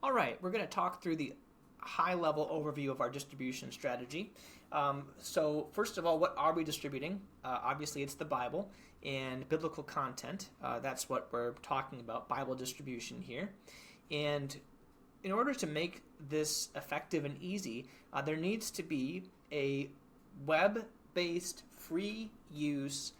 All right, we're going to talk through the high-level overview of our distribution strategy. So first of all, what are we distributing? Obviously, it's the Bible and biblical content. That's what we're talking about, Bible distribution here. And in order to make this effective and easy, there needs to be a web-based, free-use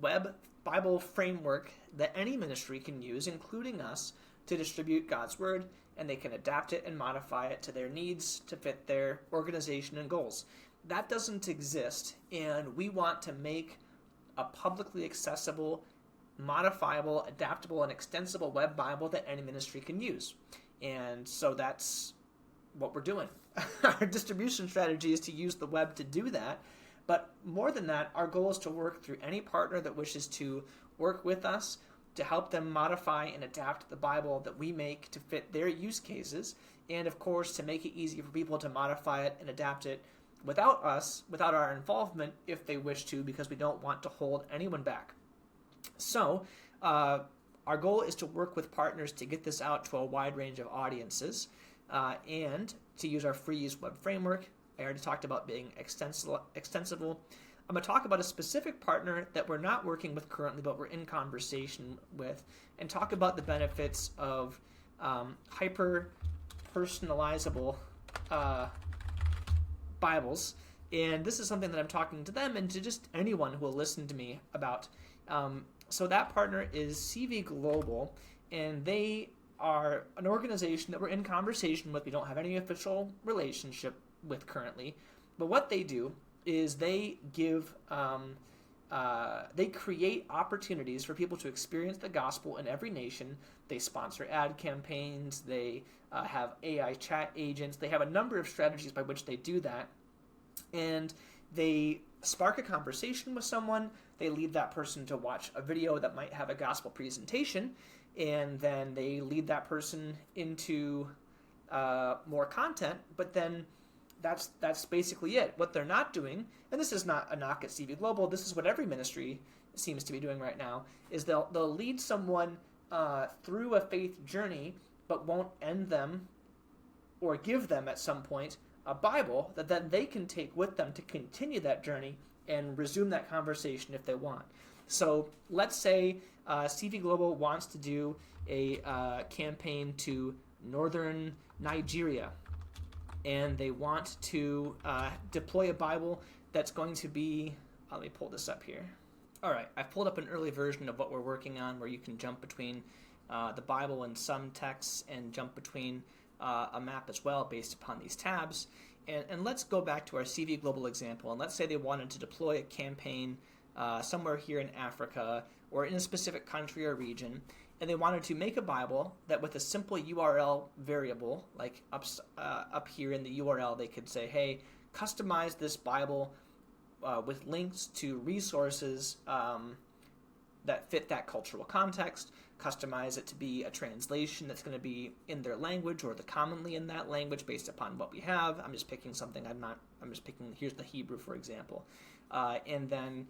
web Bible framework that any ministry can use, including us, to distribute God's Word, and they can adapt it and modify it to their needs to fit their organization and goals. That doesn't exist, and we want to make a publicly accessible, modifiable, adaptable, and extensible web Bible that any ministry can use. And so that's what we're doing. Our distribution strategy is to use the web to do that. But more than that, our goal is to work through any partner that wishes to work with us to help them modify and adapt the Bible that we make to fit their use cases, and of course to make it easy for people to modify it and adapt it without us, without our involvement if they wish to, because we don't want to hold anyone back. So our goal is to work with partners to get this out to a wide range of audiences and to use our free use web framework. I already talked about being extensible. I'm going to talk about a specific partner that we're not working with currently, but we're in conversation with, and talk about the benefits of hyper-personalizable Bibles. And this is something that I'm talking to them and to just anyone who will listen to me about. So that partner is CV Global, and they are an organization that we're in conversation with. We don't have any official relationship with currently, but what they do is they give they create opportunities for people to experience the gospel in every nation. They sponsor ad campaigns, they have AI chat agents, they have a number of strategies by which they do that, and they spark a conversation with someone. They lead that person to watch a video that might have a gospel presentation, and then they lead that person into more content, but then that's basically it. What they're not doing, and this is not a knock at CV Global, this is what every ministry seems to be doing right now, is they'll lead someone through a faith journey, but won't end them or give them at some point a Bible that then they can take with them to continue that journey and resume that conversation if they want. So let's say CV Global wants to do a campaign to northern Nigeria, and they want to deploy a Bible that's going to be, let me pull this up here. All right, I've pulled up an early version of what we're working on where you can jump between the Bible and some texts and jump between a map as well based upon these tabs. And let's go back to our CV Global example, and let's say they wanted to deploy a campaign somewhere here in Africa or in a specific country or region, and they wanted to make a Bible that with a simple URL variable, like up here in the URL, they could say, hey, customize this Bible with links to resources that fit that cultural context, customize it to be a translation that's going to be in their language or the commonly in that language based upon what we have. I'm just picking something. I'm just picking, here's the Hebrew, for example. And then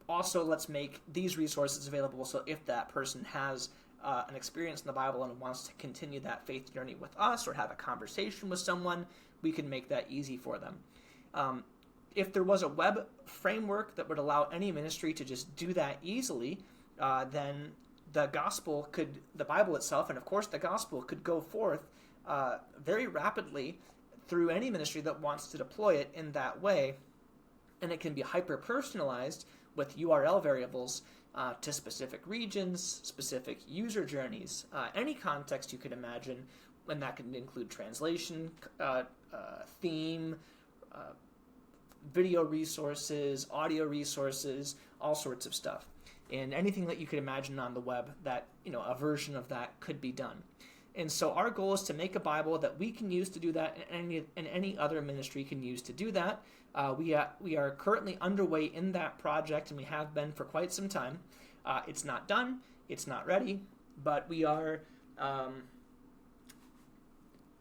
also, let's make these resources available so if that person has an experience in the Bible and wants to continue that faith journey with us or have a conversation with someone, we can make that easy for them. If there was a web framework that would allow any ministry to just do that easily, then the Bible itself, and of course the gospel, could go forth very rapidly through any ministry that wants to deploy it in that way. And it can be hyper-personalized with URL variables to specific regions, specific user journeys, any context you could imagine, and that can include translation, theme, video resources, audio resources, all sorts of stuff. And anything that you could imagine on the web that, a version of that could be done. And so our goal is to make a Bible that we can use to do that, and any other ministry can use to do that. We are currently underway in that project, and we have been for quite some time. It's not done, it's not ready, but we are.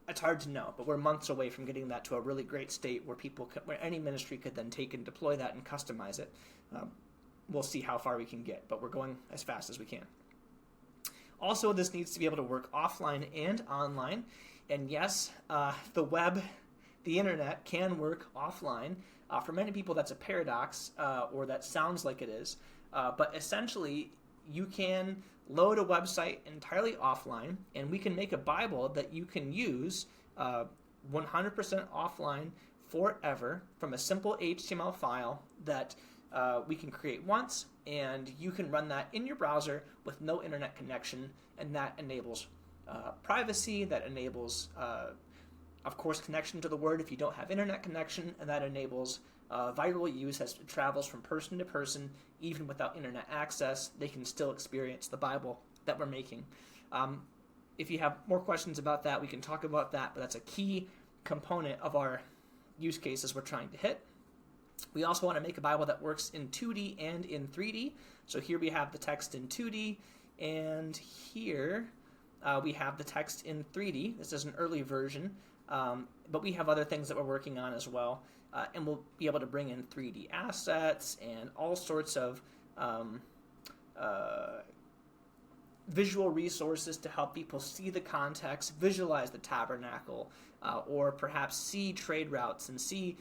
It's hard to know, but we're months away from getting that to a really great state where any ministry could then take and deploy that and customize it. We'll see how far we can get, but we're going as fast as we can. Also, this needs to be able to work offline and online. And yes, the web, the internet can work offline. For many people, that's a paradox, or that sounds like it is. But essentially, you can load a website entirely offline, and we can make a Bible that you can use 100% offline forever from a simple HTML file that we can create once, and you can run that in your browser with no internet connection, and that enables privacy, that enables, of course, connection to the Word if you don't have internet connection, and that enables viral use as it travels from person to person. Even without internet access, they can still experience the Bible that we're making. If you have more questions about that, we can talk about that, but that's a key component of our use cases we're trying to hit. We also want to make a Bible that works in 2D and in 3D. So here we have the text in 2D, and here we have the text in 3D. This is an early version, but we have other things that we're working on as well. And we'll be able to bring in 3D assets and all sorts of visual resources to help people see the context, visualize the tabernacle, or perhaps see trade routes and see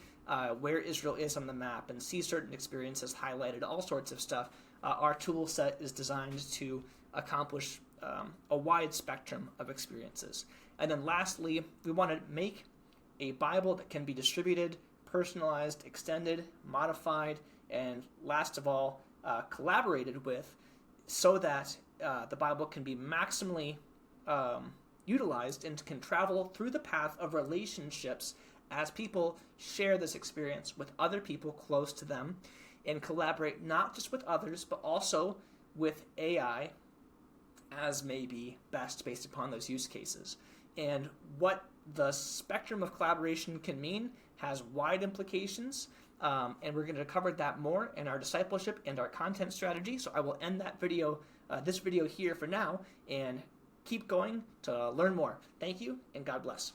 where Israel is on the map and see certain experiences highlighted, all sorts of stuff. Our tool set is designed to accomplish a wide spectrum of experiences. And then lastly, we want to make a Bible that can be distributed, personalized, extended, modified, and last of all, collaborated with, so that the Bible can be maximally utilized and can travel through the path of relationships as people share this experience with other people close to them and collaborate not just with others, but also with AI as may be best based upon those use cases. And what the spectrum of collaboration can mean has wide implications, and we're going to cover that more in our discipleship and our content strategy. So I will end that video, this video here for now, and keep going to learn more. Thank you, and God bless.